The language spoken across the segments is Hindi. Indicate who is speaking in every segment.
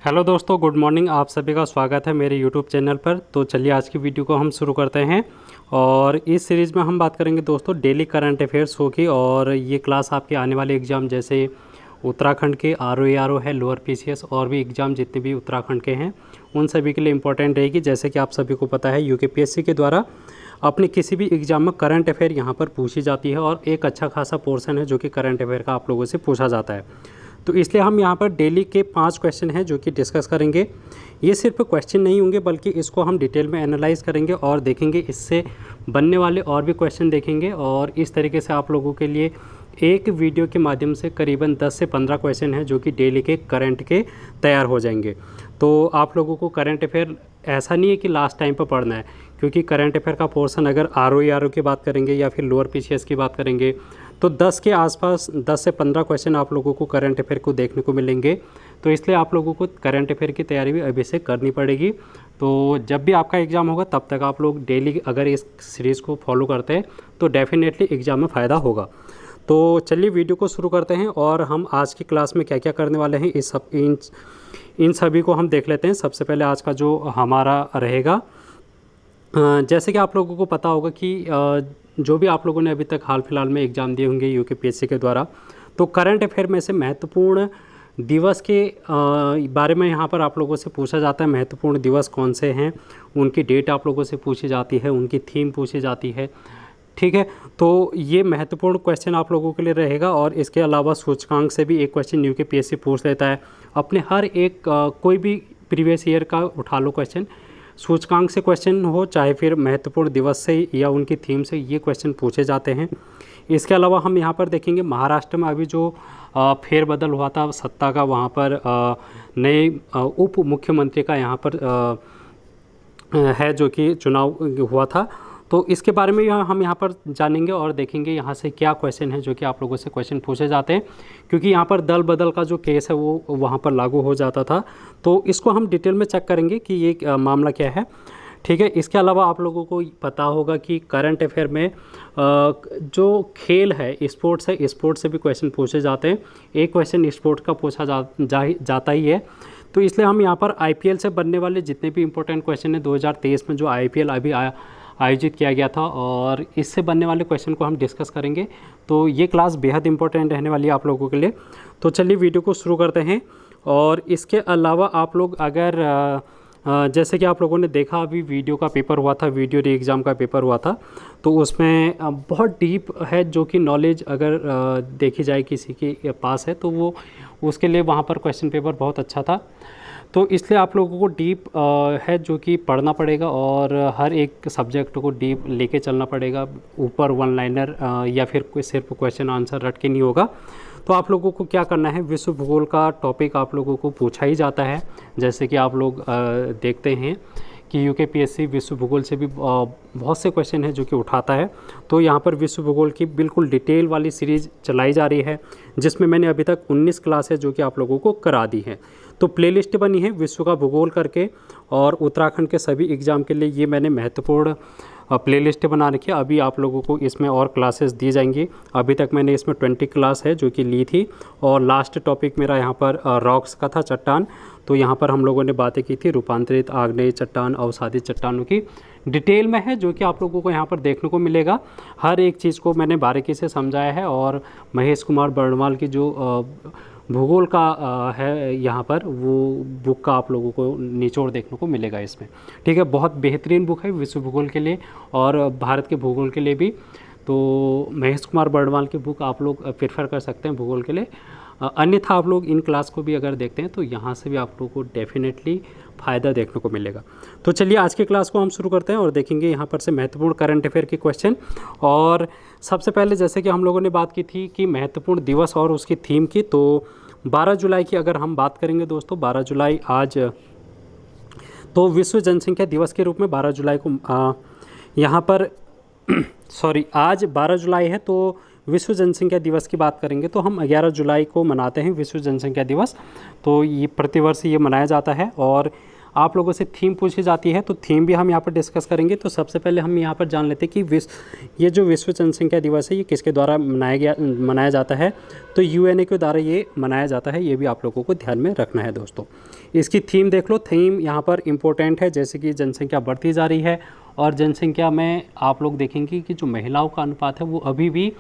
Speaker 1: हेलो दोस्तों, गुड मॉर्निंग। आप सभी का स्वागत है मेरे यूट्यूब चैनल पर। तो चलिए आज की वीडियो को हम शुरू करते हैं। और इस सीरीज़ में हम बात करेंगे दोस्तों डेली करंट अफेयर्स होगी। और ये क्लास आपके आने वाले एग्ज़ाम जैसे उत्तराखंड के RO है, लोअर PCS और भी एग्ज़ाम जितने भी उत्तराखंड के हैं उन सभी के लिए इम्पोर्टेंट रहेगी। जैसे कि आप सभी को पता है UKPSC के द्वारा अपने किसी भी एग्ज़ाम में करंट अफेयर यहाँ पर पूछी जाती है और एक अच्छा खासा पोर्शन है जो कि करंट अफेयर का आप लोगों से पूछा जाता है। तो इसलिए हम यहाँ पर डेली के 5 क्वेश्चन हैं जो कि डिस्कस करेंगे। ये सिर्फ क्वेश्चन नहीं होंगे बल्कि इसको हम डिटेल में एनालाइज करेंगे और देखेंगे इससे बनने वाले और भी क्वेश्चन देखेंगे। और इस तरीके से आप लोगों के लिए एक वीडियो के माध्यम से करीबन 10 से 15 क्वेश्चन हैं जो कि डेली के करंट के तैयार हो जाएंगे। तो आप लोगों को करंट अफेयर ऐसा नहीं है कि लास्ट टाइम पर पढ़ना है, क्योंकि करंट अफेयर का पोर्शन अगर RO की बात करेंगे या फिर लोअर PCS की बात करेंगे तो 10 के आसपास 10 से 15 क्वेश्चन आप लोगों को करंट अफेयर को देखने को मिलेंगे। तो इसलिए आप लोगों को करंट अफेयर की तैयारी भी अभी से करनी पड़ेगी। तो जब भी आपका एग्ज़ाम होगा तब तक आप लोग डेली अगर इस सीरीज़ को फॉलो करते हैं तो डेफिनेटली एग्ज़ाम में फ़ायदा होगा। तो चलिए वीडियो को शुरू करते हैं और हम आज की क्लास में क्या क्या करने वाले हैं इन सभी को हम देख लेते हैं। सबसे पहले आज का जो हमारा रहेगा, जैसे कि आप लोगों को पता होगा कि जो भी आप लोगों ने अभी तक हाल फिलहाल में एग्ज़ाम दिए होंगे UKPSC के द्वारा, तो करंट अफेयर में से महत्वपूर्ण दिवस के बारे में यहाँ पर आप लोगों से पूछा जाता है। महत्वपूर्ण दिवस कौन से हैं, उनकी डेट आप लोगों से पूछी जाती है, उनकी थीम पूछी जाती है। ठीक है, तो ये महत्वपूर्ण क्वेश्चन आप लोगों के लिए रहेगा। और इसके अलावा सूचकांक से भी एक क्वेश्चन UKPSC पूछ लेता है। अपने हर एक कोई भी प्रीवियस ईयर का उठा लो क्वेश्चन, सूचकांक से क्वेश्चन हो चाहे फिर महत्वपूर्ण दिवस से या उनकी थीम से, ये क्वेश्चन पूछे जाते हैं। इसके अलावा हम यहाँ पर देखेंगे महाराष्ट्र में अभी जो फेरबदल हुआ था सत्ता का, वहाँ पर नए उप मुख्यमंत्री का यहाँ पर है जो कि चुनाव हुआ था। तो इसके बारे में हम यहाँ पर जानेंगे और देखेंगे यहाँ से क्या क्वेश्चन है जो कि आप लोगों से क्वेश्चन पूछे जाते हैं, क्योंकि यहाँ पर दल बदल का जो केस है वो वहाँ पर लागू हो जाता था। तो इसको हम डिटेल में चेक करेंगे कि ये मामला क्या है। ठीक है, इसके अलावा आप लोगों को पता होगा कि करंट अफेयर में जो खेल है, स्पोर्ट्स है, स्पोर्ट्स से भी क्वेश्चन पूछे जाते हैं। एक क्वेश्चन स्पोर्ट्स का पूछा जाता ही है। तो इसलिए हम यहाँ पर IPL से बनने वाले जितने भी इंपॉर्टेंट क्वेश्चन हैं 2023 में जो IPL अभी आयोजित किया गया था और इससे बनने वाले क्वेश्चन को हम डिस्कस करेंगे। तो ये क्लास बेहद इंपॉर्टेंट रहने वाली है आप लोगों के लिए। तो चलिए वीडियो को शुरू करते हैं। और इसके अलावा आप लोग अगर जैसे कि आप लोगों ने देखा अभी वीडियो का पेपर हुआ था, वीडियो री एग्ज़ाम का पेपर हुआ था, तो उसमें बहुत डीप है जो कि नॉलेज अगर देखी जाए किसी के पास है तो वो उसके लिए वहाँ पर क्वेश्चन पेपर बहुत अच्छा था। तो इसलिए आप लोगों को डीप है जो कि पढ़ना पड़ेगा और हर एक सब्जेक्ट को डीप लेके चलना पड़ेगा। ऊपर वन लाइनर या फिर कोई सिर्फ क्वेश्चन आंसर रट के नहीं होगा। तो आप लोगों को क्या करना है, विश्व भूगोल का टॉपिक आप लोगों को पूछा ही जाता है। जैसे कि आप लोग देखते हैं कि UKPSC विश्व भूगोल से भी बहुत से क्वेश्चन है जो कि उठाता है। तो यहाँ पर विश्व भूगोल की बिल्कुल डिटेल वाली सीरीज़ चलाई जा रही है, जिसमें मैंने अभी तक 19 क्लास है जो कि आप लोगों को करा दी है। तो प्लेलिस्ट बनी है विश्व का भूगोल करके, और उत्तराखंड के सभी एग्ज़ाम के लिए ये मैंने महत्वपूर्ण प्लेलिस्ट बना रखी है। अभी आप लोगों को इसमें और क्लासेस दी जाएंगी। अभी तक मैंने इसमें 20 क्लास है जो कि ली थी। और लास्ट टॉपिक मेरा यहाँ पर रॉक्स का था, चट्टान। तो यहाँ पर हम लोगों ने बातें की थी रूपांतरित आग्नेय चट्टान, अवसादित चट्टानों की डिटेल में है जो कि आप लोगों को यहाँ पर देखने को मिलेगा। हर एक चीज़ को मैंने बारीकी से समझाया है। और महेश कुमार बर्णवाल की जो भूगोल का है यहाँ पर, वो बुक का आप लोगों को निचोड़ देखने को मिलेगा इसमें। ठीक है, बहुत बेहतरीन बुक है विश्व भूगोल के लिए और भारत के भूगोल के लिए भी। तो महेश कुमार बर्णवाल की बुक आप लोग प्रेफर कर सकते हैं भूगोल के लिए। अन्यथा आप लोग इन क्लास को भी अगर देखते हैं तो यहाँ से भी आप लोगों को डेफिनेटली फ़ायदा देखने को मिलेगा। तो चलिए आज की क्लास को हम शुरू करते हैं और देखेंगे यहाँ पर से महत्वपूर्ण करंट अफेयर के क्वेश्चन। और सबसे पहले जैसे कि हम लोगों ने बात की थी कि महत्वपूर्ण दिवस और उसकी थीम की, तो 12 जुलाई की अगर हम बात करेंगे दोस्तों, 12 जुलाई आज तो विश्व जनसंख्या दिवस के रूप में 12 जुलाई को यहाँ पर आज 12 जुलाई है। तो विश्व जनसंख्या दिवस की बात करेंगे तो हम 11 जुलाई को मनाते हैं विश्व जनसंख्या दिवस। तो ये प्रतिवर्ष ये मनाया जाता है। और आप लोगों से थीम पूछी जाती है, तो थीम भी हम यहाँ पर डिस्कस करेंगे। तो सबसे पहले हम यहाँ पर जान लेते हैं कि ये जो विश्व जनसंख्या दिवस है ये किसके द्वारा मनाया जाता है। तो यूएनए के द्वारा ये मनाया जाता है, ये भी आप लोगों को ध्यान में रखना है दोस्तों। इसकी थीम देख लो, थीम यहाँ पर इम्पोर्टेंट है, जैसे कि जनसंख्या बढ़ती जा रही है और जनसंख्या में आप लोग देखेंगे कि जो महिलाओं का अनुपात है वो अभी भी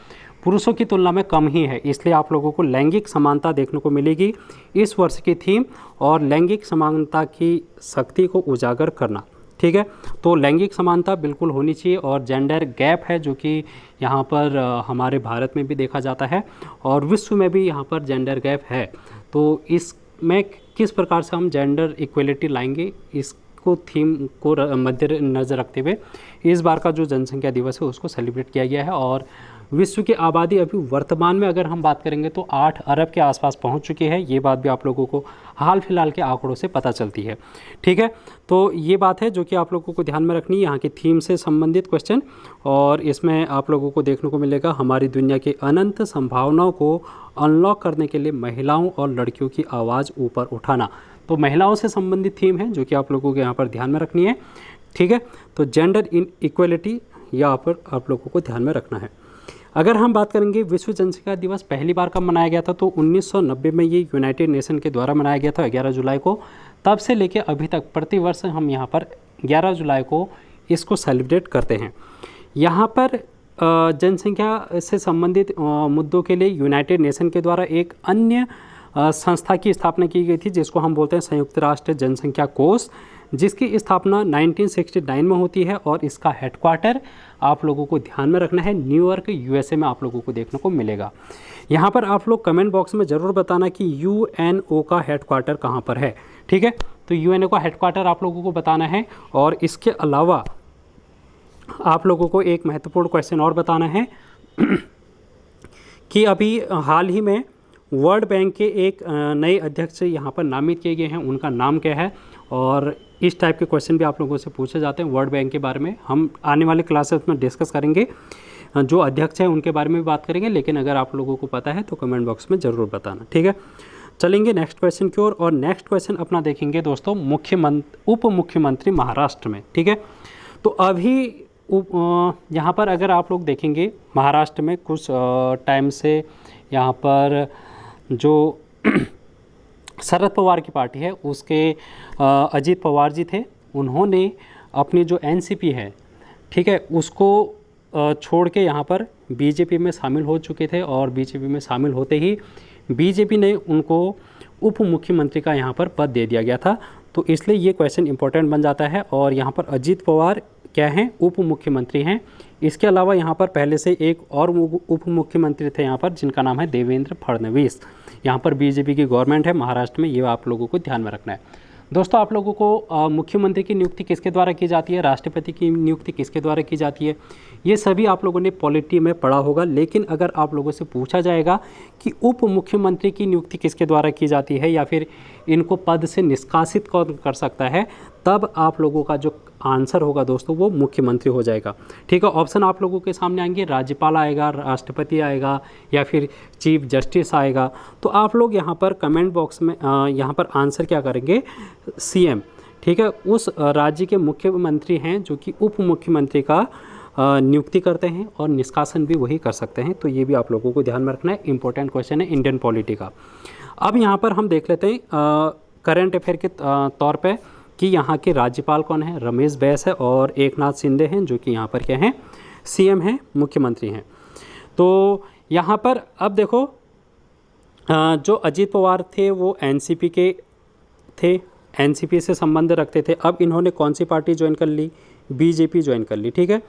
Speaker 1: पुरुषों की तुलना में कम ही है, इसलिए आप लोगों को लैंगिक समानता देखने को मिलेगी इस वर्ष की थीम, और लैंगिक समानता की शक्ति को उजागर करना। ठीक है, तो लैंगिक समानता बिल्कुल होनी चाहिए, और जेंडर गैप है जो कि यहाँ पर हमारे भारत में भी देखा जाता है और विश्व में भी यहाँ पर जेंडर गैप है। तो इसमें किस प्रकार से हम जेंडर इक्वलिटी लाएंगे, इसको थीम को मद्देनज़र रखते हुए इस बार का जो जनसंख्या दिवस है उसको सेलिब्रेट किया गया है। और विश्व की आबादी अभी वर्तमान में अगर हम बात करेंगे तो 8 अरब के आसपास पहुंच चुकी है, ये बात भी आप लोगों को हाल फिलहाल के आंकड़ों से पता चलती है। ठीक है, तो ये बात है जो कि आप लोगों को ध्यान में रखनी है, यहाँ की थीम से संबंधित क्वेश्चन। और इसमें आप लोगों को देखने को मिलेगा हमारी दुनिया की अनंत संभावनाओं को अनलॉक करने के लिए महिलाओं और लड़कियों की आवाज़ ऊपर उठाना। तो महिलाओं से संबंधित थीम है जो कि आप लोगों को यहाँ पर ध्यान में रखनी है। ठीक है, तो जेंडर इक्वलिटी यहाँ पर आप लोगों को ध्यान में रखना है। अगर हम बात करेंगे विश्व जनसंख्या दिवस पहली बार कब मनाया गया था, तो 1990 में ये यूनाइटेड नेशन के द्वारा मनाया गया था 11 जुलाई को। तब से लेके अभी तक प्रतिवर्ष हम यहाँ पर 11 जुलाई को इसको सेलिब्रेट करते हैं। यहाँ पर जनसंख्या से संबंधित मुद्दों के लिए यूनाइटेड नेशन के द्वारा एक अन्य संस्था की स्थापना की गई थी जिसको हम बोलते हैं संयुक्त राष्ट्र जनसंख्या कोष, जिसकी स्थापना 1969 में होती है और इसका हेडक्वार्टर आप लोगों को ध्यान में रखना है न्यूयॉर्क यूएसए में आप लोगों को देखने को मिलेगा। यहाँ पर आप लोग कमेंट बॉक्स में ज़रूर बताना कि यूएनओ का हेडक्वार्टर कहाँ पर है। ठीक है, तो यूएनओ का हेडक्वार्टर आप लोगों को बताना है। और इसके अलावा आप लोगों को एक महत्वपूर्ण क्वेश्चन और बताना है कि अभी हाल ही में वर्ल्ड बैंक के एक नए अध्यक्ष यहाँ पर नामित किए गए हैं, उनका नाम क्या है। और इस टाइप के क्वेश्चन भी आप लोगों से पूछे जाते हैं वर्ल्ड बैंक के बारे में, हम आने वाले क्लासेस में डिस्कस करेंगे, जो अध्यक्ष हैं उनके बारे में भी बात करेंगे। लेकिन अगर आप लोगों को पता है तो कमेंट बॉक्स में ज़रूर बताना। ठीक है, चलेंगे नेक्स्ट क्वेश्चन की ओर। और नेक्स्ट क्वेश्चन अपना देखेंगे दोस्तों उप मुख्यमंत्री महाराष्ट्र में। ठीक है, तो अभी यहाँ पर अगर आप लोग देखेंगे महाराष्ट्र में कुछ टाइम से यहाँ पर जो शरद पवार की पार्टी है उसके अजीत पवार जी थे, उन्होंने अपनी जो एनसीपी है, ठीक है, उसको छोड़ के यहाँ पर बीजेपी में शामिल हो चुके थे। और बीजेपी में शामिल होते ही बीजेपी ने उनको उप मुख्यमंत्री का यहाँ पर पद दे दिया गया था। तो इसलिए ये क्वेश्चन इंपॉर्टेंट बन जाता है। और यहाँ पर अजीत पवार क्या हैं, उप मुख्यमंत्री हैं। इसके अलावा यहाँ पर पहले से एक और उप मुख्यमंत्री थे यहाँ पर, जिनका नाम है देवेंद्र फडणवीस। यहाँ पर बीजेपी की गवर्नमेंट है महाराष्ट्र में, ये आप लोगों को ध्यान में रखना है। दोस्तों आप लोगों को मुख्यमंत्री की नियुक्ति किसके द्वारा की जाती है, राष्ट्रपति की नियुक्ति किसके द्वारा की जाती है, ये सभी आप लोगों ने पॉलिटी में पढ़ा होगा। लेकिन अगर आप लोगों से पूछा जाएगा कि उप मुख्यमंत्री की नियुक्ति किसके द्वारा की जाती है या फिर इनको पद से निष्कासित कौन कर सकता है, तब आप लोगों का जो आंसर होगा दोस्तों वो मुख्यमंत्री हो जाएगा। ठीक है, ऑप्शन आप लोगों के सामने आएंगे, राज्यपाल आएगा, राष्ट्रपति आएगा या फिर चीफ जस्टिस आएगा। तो आप लोग यहाँ पर कमेंट बॉक्स में यहाँ पर आंसर क्या करेंगे, सीएम। ठीक है, उस राज्य के मुख्यमंत्री हैं जो कि उप मुख्यमंत्री का नियुक्ति करते हैं और निष्कासन भी वही कर सकते हैं। तो ये भी आप लोगों को ध्यान में रखना है, इंपॉर्टेंट क्वेश्चन है इंडियन पॉलिटी का। अब यहाँ पर हम देख लेते हैं करंट अफेयर के तौर पे कि यहाँ के राज्यपाल कौन है, रमेश बैस है और एकनाथ शिंदे हैं जो कि यहाँ पर क्या हैं, सीएम हैं, मुख्यमंत्री हैं। तो यहाँ पर अब देखो जो अजीत पवार थे वो एनसीपी के थे, एनसीपी से संबंध रखते थे। अब इन्होंने कौन सी पार्टी ज्वाइन कर ली, बीजेपी ज्वाइन कर ली। ठीक है,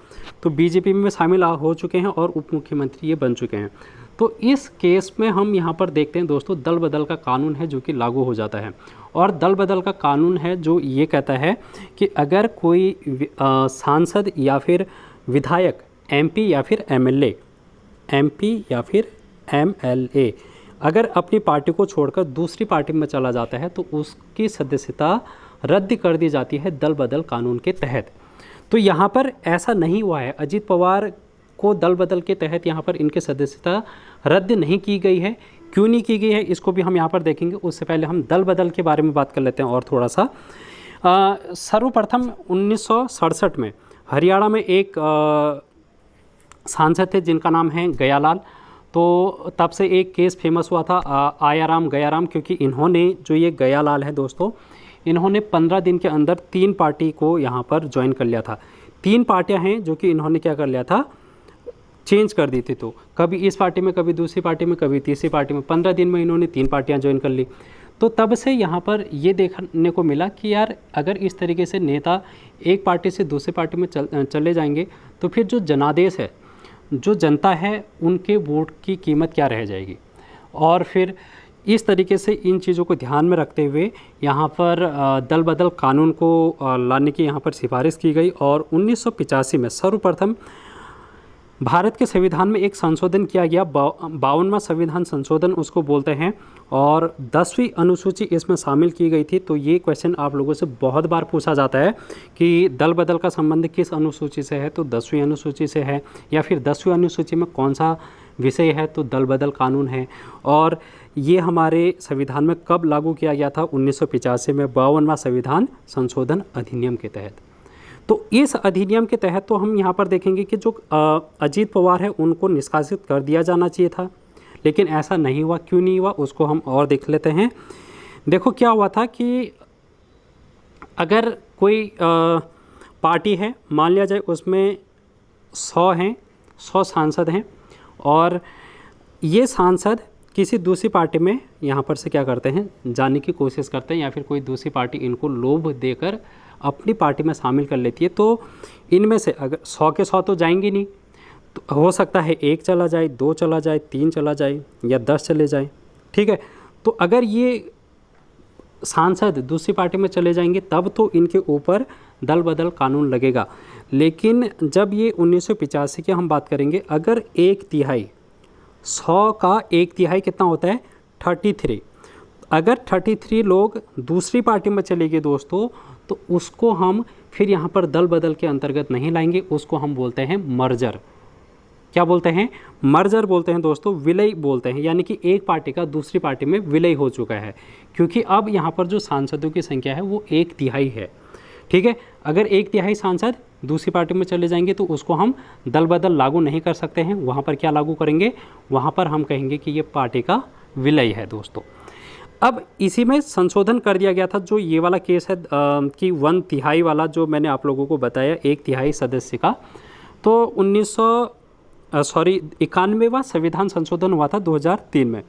Speaker 1: तो बीजेपी में शामिल हो चुके हैं और उप मुख्यमंत्री ये बन चुके हैं। तो इस केस में हम यहाँ पर देखते हैं दोस्तों, दल बदल का कानून है जो कि लागू हो जाता है। और दल बदल का कानून है जो ये कहता है कि अगर कोई सांसद या फिर विधायक एमपी या फिर एमएलए अगर अपनी पार्टी को छोड़कर दूसरी पार्टी में चला जाता है तो उसकी सदस्यता रद्द कर दी जाती है दल बदल कानून के तहत। तो यहाँ पर ऐसा नहीं हुआ है, अजीत पवार को दल बदल के तहत यहाँ पर इनकी सदस्यता रद्द नहीं की गई है। क्यों नहीं की गई है इसको भी हम यहाँ पर देखेंगे। उससे पहले हम दल बदल के बारे में बात कर लेते हैं और थोड़ा सा। सर्वप्रथम 1967 में हरियाणा में एक सांसद थे जिनका नाम है गयालाल। तो तब से एक केस फेमस हुआ था आयाराम गयाराम, क्योंकि इन्होंने जो ये गयालाल है दोस्तों, इन्होंने 15 दिन के अंदर 3 पार्टी को यहाँ पर ज्वाइन कर लिया था। 3 पार्टियाँ हैं जो कि इन्होंने क्या कर लिया था, चेंज कर दी थी। तो कभी इस पार्टी में, कभी दूसरी पार्टी में, कभी तीसरी पार्टी में, 15 दिन में इन्होंने 3 पार्टियाँ ज्वाइन कर ली। तो तब से यहाँ पर ये देखने को मिला कि यार अगर इस तरीके से नेता एक पार्टी से दूसरी पार्टी में चले जाएंगे तो फिर जो जनादेश है, जो जनता है, उनके वोट की कीमत क्या रह जाएगी। और फिर इस तरीके से इन चीज़ों को ध्यान में रखते हुए यहाँ पर दल बदल कानून को लाने की यहाँ पर सिफारिश की गई। और 1985 में सर्वप्रथम भारत के संविधान में एक संशोधन किया गया, 52वां संविधान संशोधन उसको बोलते हैं, और 10वीं अनुसूची इसमें शामिल की गई थी। तो ये क्वेश्चन आप लोगों से बहुत बार पूछा जाता है कि दल बदल का संबंध किस अनुसूची से है, तो 10वीं अनुसूची से है, या फिर 10वीं अनुसूची में कौन सा विषय है, तो दल बदल कानून है। और ये हमारे संविधान में कब लागू किया गया था, 1985 में 52वां संविधान संशोधन अधिनियम के तहत। तो इस अधिनियम के तहत तो हम यहाँ पर देखेंगे कि जो अजीत पवार है उनको निष्कासित कर दिया जाना चाहिए था, लेकिन ऐसा नहीं हुआ। क्यों नहीं हुआ उसको हम और देख लेते हैं। देखो क्या हुआ था कि अगर कोई पार्टी है, मान लिया जाए उसमें 100 हैं, 100 सांसद हैं, और ये सांसद किसी दूसरी पार्टी में यहाँ पर से क्या करते हैं, जाने की कोशिश करते हैं, या फिर कोई दूसरी पार्टी इनको लोभ देकर अपनी पार्टी में शामिल कर लेती है। तो इनमें से अगर 100 के 100 तो जाएंगे नहीं, तो हो सकता है 1 चला जाए, 2 चला जाए, 3 चला जाए, या 10 चले जाए, ठीक है। तो अगर ये सांसद दूसरी पार्टी में चले जाएंगे तब तो इनके ऊपर दल बदल कानून लगेगा। लेकिन जब ये 1985 की हम बात करेंगे, अगर 1/3 100 का 1/3 कितना होता है, 33, अगर 33 लोग दूसरी पार्टी में चले गए दोस्तों, तो उसको हम फिर यहाँ पर दल बदल के अंतर्गत नहीं लाएंगे, उसको हम बोलते हैं मर्जर। क्या बोलते हैं, मर्जर बोलते हैं दोस्तों, विलय बोलते हैं। यानी कि एक पार्टी का दूसरी पार्टी में विलय हो चुका है, क्योंकि अब यहाँ पर जो सांसदों की संख्या है वो 1/3 है, ठीक है। अगर 1/3 सांसद दूसरी पार्टी में चले जाएंगे तो उसको हम दल बदल लागू नहीं कर सकते हैं। वहाँ पर क्या लागू करेंगे, वहाँ पर हम कहेंगे कि ये पार्टी का विलय है दोस्तों। अब इसी में संशोधन कर दिया गया था, जो ये वाला केस है कि 1/3 वाला जो मैंने आप लोगों को बताया, 1/3 सदस्य का, तो 91वां संविधान संशोधन हुआ था 2003 में।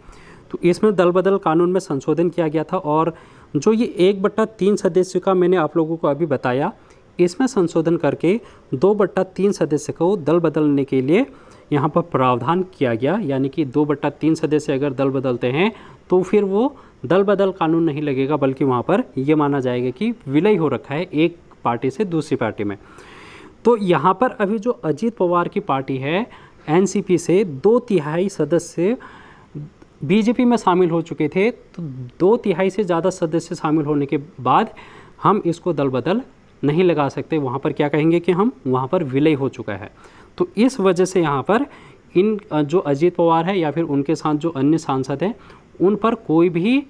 Speaker 1: तो इसमें दल बदल कानून में संशोधन किया गया था, और जो ये 1/3 सदस्य का मैंने आप लोगों को अभी बताया, इसमें संशोधन करके 2/3 सदस्य को दल बदलने के लिए यहाँ पर प्रावधान किया गया। यानी कि 2/3 सदस्य अगर दल बदलते हैं तो फिर वो दल बदल कानून नहीं लगेगा, बल्कि वहाँ पर ये माना जाएगा कि विलय हो रखा है एक पार्टी से दूसरी पार्टी में। तो यहाँ पर अभी जो अजीत पवार की पार्टी है, एनसीपी से 2/3 सदस्य बीजेपी में शामिल हो चुके थे। तो 2/3 से ज़्यादा सदस्य शामिल होने के बाद हम इसको दल बदल नहीं लगा सकते, वहाँ पर क्या कहेंगे कि हम वहाँ पर विलय हो चुका है। तो इस वजह से यहाँ पर इन जो अजीत पवार है या फिर उनके साथ जो अन्य सांसद हैं, उन पर कोई भी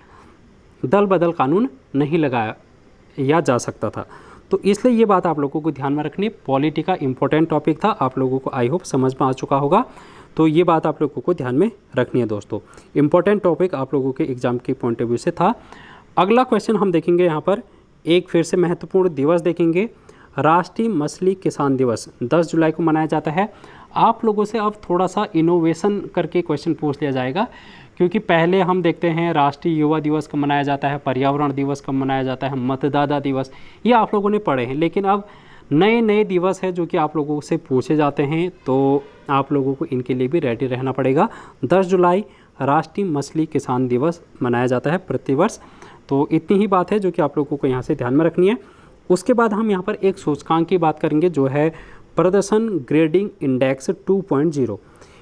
Speaker 1: दल बदल कानून नहीं लगाया जा सकता था। तो इसलिए ये बात आप लोगों को ध्यान में रखनी। पॉलिटी का इम्पोर्टेंट टॉपिक था, आप लोगों को आई होप समझ में आ चुका होगा। तो ये बात आप लोगों को ध्यान में रखनी है दोस्तों। इम्पोर्टेंट टॉपिक आप लोगों के एग्जाम के पॉइंट ऑफ व्यू से था। अगला क्वेश्चन हम देखेंगे यहाँ पर, एक फिर से महत्वपूर्ण दिवस देखेंगे, राष्ट्रीय मछली किसान दिवस 10 जुलाई को मनाया जाता है। आप लोगों से अब थोड़ा सा इनोवेशन करके क्वेश्चन पूछ लिया जाएगा, क्योंकि पहले हम देखते हैं राष्ट्रीय युवा दिवस कब मनाया जाता है, पर्यावरण दिवस कब मनाया जाता है, मतदाता दिवस, ये आप लोगों ने पढ़े हैं। लेकिन अब नए नए दिवस है जो कि आप लोगों से पूछे जाते हैं, तो आप लोगों को इनके लिए भी रेडी रहना पड़ेगा। 10 जुलाई राष्ट्रीय मछली किसान दिवस मनाया जाता है प्रतिवर्ष। तो इतनी ही बात है जो कि आप लोगों को यहाँ से ध्यान में रखनी है। उसके बाद हम यहाँ पर एक सूचकांक की बात करेंगे, जो है प्रदर्शन ग्रेडिंग इंडेक्स 2.0।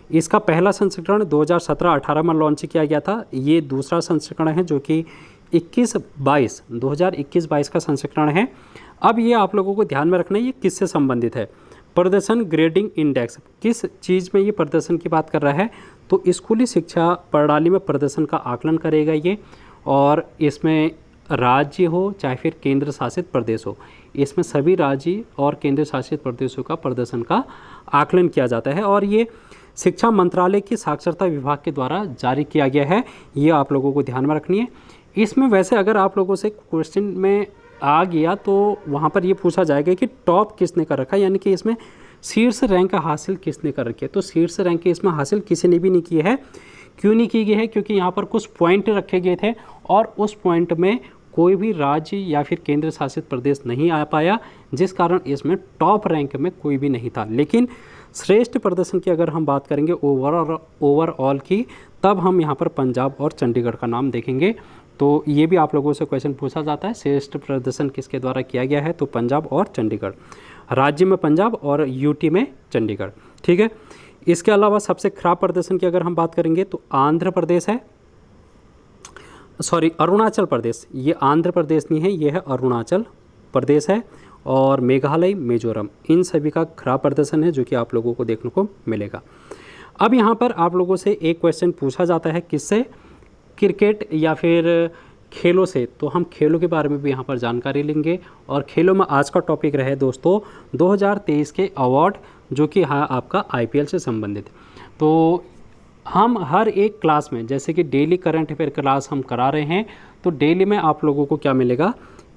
Speaker 1: इसका पहला संस्करण 2017-18 में लॉन्च किया गया था। ये दूसरा संस्करण है जो कि 2021-22 का संस्करण है। अब ये आप लोगों को ध्यान में रखना है, ये किससे संबंधित है। प्रदर्शन ग्रेडिंग इंडेक्स किस चीज़ में ये प्रदर्शन की बात कर रहा है, तो स्कूली शिक्षा प्रणाली में प्रदर्शन का आकलन करेगा ये, और इसमें राज्य हो चाहे फिर केंद्र शासित प्रदेश हो, इसमें सभी राज्य और केंद्र शासित प्रदेशों का प्रदर्शन का आकलन किया जाता है और ये शिक्षा मंत्रालय की साक्षरता विभाग के द्वारा जारी किया गया है। ये आप लोगों को ध्यान में रखनी है। इसमें वैसे अगर आप लोगों से क्वेश्चन में आ गया तो वहाँ पर ये पूछा जाएगा कि टॉप किसने कर रखा है, यानी कि इसमें शीर्ष रैंक हासिल किसने कर रखी है। तो शीर्ष रैंक इसमें हासिल किसी ने भी नहीं की है। क्यों नहीं की गई है? क्योंकि यहाँ पर कुछ पॉइंट रखे गए थे और उस पॉइंट में कोई भी राज्य या फिर केंद्र शासित प्रदेश नहीं आ पाया, जिस कारण इसमें टॉप रैंक में कोई भी नहीं था। लेकिन श्रेष्ठ प्रदर्शन की अगर हम बात करेंगे ओवरऑल की, तब हम यहाँ पर पंजाब और चंडीगढ़ का नाम देखेंगे। तो ये भी आप लोगों से क्वेश्चन पूछा जाता है, श्रेष्ठ प्रदर्शन किसके द्वारा किया गया है? तो पंजाब और चंडीगढ़, राज्य में पंजाब और यूटी में चंडीगढ़। ठीक है। इसके अलावा सबसे खराब प्रदर्शन की अगर हम बात करेंगे तो आंध्र प्रदेश है, सॉरी अरुणाचल प्रदेश। ये आंध्र प्रदेश नहीं है, ये है अरुणाचल प्रदेश है। और मेघालय, मिजोरम, इन सभी का खराब प्रदर्शन है जो कि आप लोगों को देखने को मिलेगा। अब यहाँ पर आप लोगों से एक क्वेश्चन पूछा जाता है, किससे? क्रिकेट या फिर खेलों से। तो हम खेलों के बारे में भी यहाँ पर जानकारी लेंगे और खेलों में आज का टॉपिक रहे दोस्तों 2023 के अवार्ड, जो कि हाँ आपका आईपीएल से संबंधित। तो हम हर एक क्लास में, जैसे कि डेली करंट अफेयर क्लास हम करा रहे हैं, तो डेली में आप लोगों को क्या मिलेगा?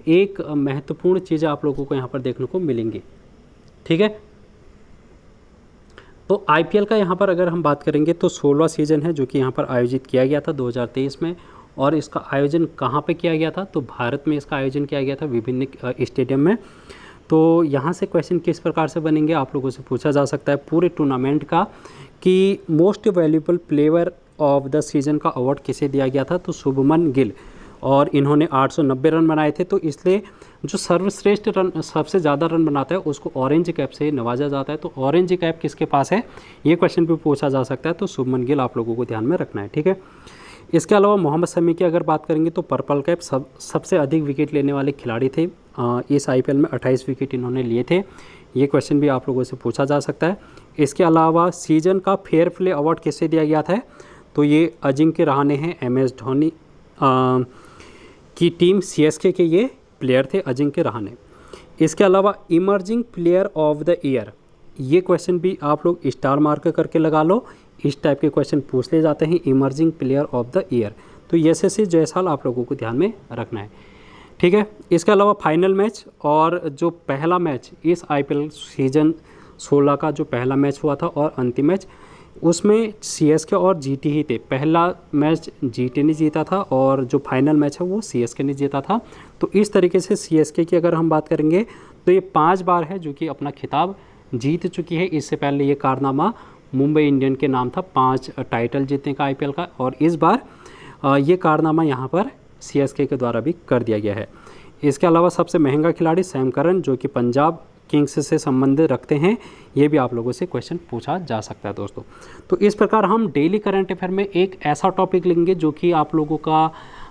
Speaker 1: एक महत्वपूर्ण चीज़ें आप लोगों को यहाँ पर देखने को मिलेंगी। ठीक है। तो आईपीएल का यहाँ पर अगर हम बात करेंगे तो 16वां सीज़न है जो कि यहाँ पर आयोजित किया गया था 2023 में। और इसका आयोजन कहाँ पे किया गया था? तो भारत में इसका आयोजन किया गया था विभिन्न स्टेडियम में। तो यहाँ से क्वेश्चन किस प्रकार से बनेंगे आप लोगों से पूछा जा सकता है पूरे टूर्नामेंट का, कि most valuable player of the season का अवार्ड किसे दिया गया था? तो शुभमन गिल, और इन्होंने 890 रन बनाए थे। तो इसलिए जो सर्वश्रेष्ठ रन, सबसे ज़्यादा रन बनाता है, उसको ऑरेंज कैप से नवाजा जाता है। तो ऑरेंज कैप किसके पास है? ये क्वेश्चन भी पूछा जा सकता है। तो शुभमन गिल आप लोगों को ध्यान में रखना है। ठीक है। इसके अलावा मोहम्मद शमी की अगर बात करेंगे तो पर्पल कैप, सबसे अधिक विकेट लेने वाले खिलाड़ी थे। इस आईपीएल में 28 विकेट इन्होंने लिए थे। ये क्वेश्चन भी आप लोगों से पूछा जा सकता है। इसके अलावा सीजन का फेयर प्ले अवार्ड किससे दिया गया था? तो ये अजिंक्य रहाणे हैं, MS धोनी की टीम CSK के ये प्लेयर थे, अजिंक्य रहाणे। इसके अलावा emerging player of the year, ये क्वेश्चन भी आप लोग स्टार मार्क करके लगा लो। इस टाइप के क्वेश्चन पूछ ले जाते हैं, emerging player of the year. तो यशस्वी जायसवाल आप लोगों को ध्यान में रखना है। ठीक है। इसके अलावा फाइनल मैच और जो पहला मैच इस आईपीएल सीजन 16 का जो पहला मैच हुआ था और अंतिम मैच, उसमें CSK और GT ही थे। पहला मैच GT ने जीता था और जो फाइनल मैच है वो CSK ने जीता था। तो इस तरीके से CSK की अगर हम बात करेंगे तो ये 5 बार है जो कि अपना खिताब जीत चुकी है। इससे पहले ये कारनामा मुंबई इंडियन के नाम था, 5 टाइटल जीतने का आईपीएल का, और इस बार ये कारनामा यहाँ पर CSK के द्वारा भी कर दिया गया है। इसके अलावा सबसे महंगा खिलाड़ी सैम करन, जो कि पंजाब किंग्स से संबंध रखते हैं। ये भी आप लोगों से क्वेश्चन पूछा जा सकता है दोस्तों। तो इस प्रकार हम डेली करंट अफेयर में एक ऐसा टॉपिक लेंगे जो कि आप लोगों का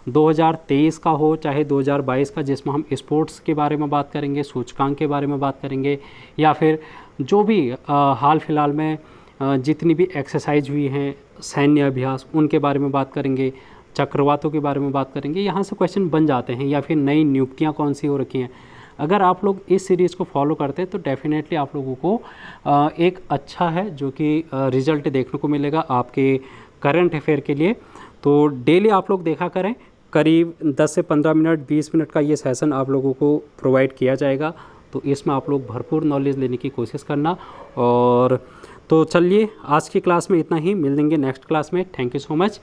Speaker 1: 2023 का हो चाहे 2022 का, जिसमें हम स्पोर्ट्स के बारे में बात करेंगे, सूचकांक के बारे में बात करेंगे, या फिर जो भी हाल फिलहाल में जितनी भी एक्सरसाइज हुई हैं, सैन्य अभ्यास, उनके बारे में बात करेंगे, चक्रवातों के बारे में बात करेंगे। यहाँ से क्वेश्चन बन जाते हैं, या फिर नई नियुक्तियाँ कौन सी हो रखी हैं। अगर आप लोग इस सीरीज़ को फॉलो करते हैं तो डेफिनेटली आप लोगों को एक अच्छा है जो कि रिज़ल्ट देखने को मिलेगा आपके करंट अफेयर के लिए। तो डेली आप लोग देखा करें, करीब 10 से 15 मिनट 20 मिनट का ये सेशन आप लोगों को प्रोवाइड किया जाएगा। तो इसमें आप लोग भरपूर नॉलेज लेने की कोशिश करना। और तो चलिए आज की क्लास में इतना ही, मिल लेंगे नेक्स्ट क्लास में। Thank you so much.